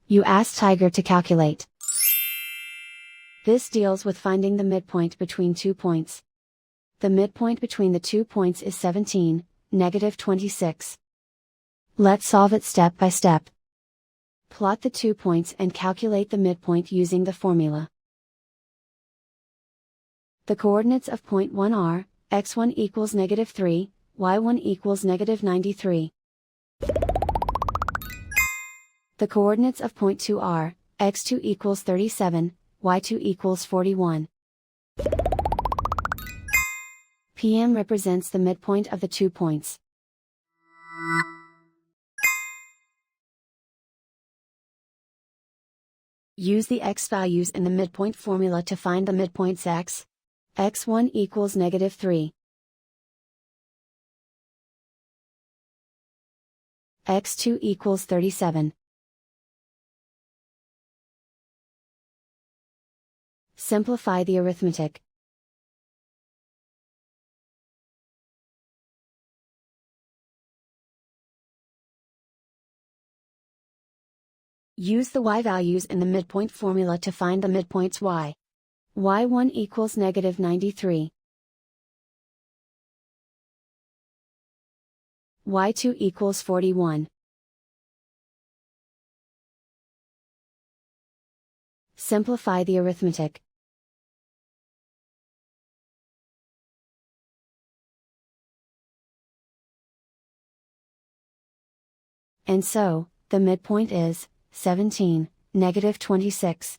You ask Tiger to calculate. This deals with finding the midpoint between 2 points. The midpoint between the 2 points is 17, -26. Let's solve it step by step. Plot the 2 points and calculate the midpoint using the formula. The coordinates of point 1 are, x1 equals -3, y1 equals -93. The coordinates of point 2 are, x2 equals 37, y2 equals 41. PM represents the midpoint of the 2 points. Use the x values in the midpoint formula to find the midpoints x. x1 equals -3. x2 equals 37. Simplify the arithmetic. Use the y values in the midpoint formula to find the midpoints y. y1 equals -93. y2 equals 41. Simplify the arithmetic. And so, the midpoint is 17, -26.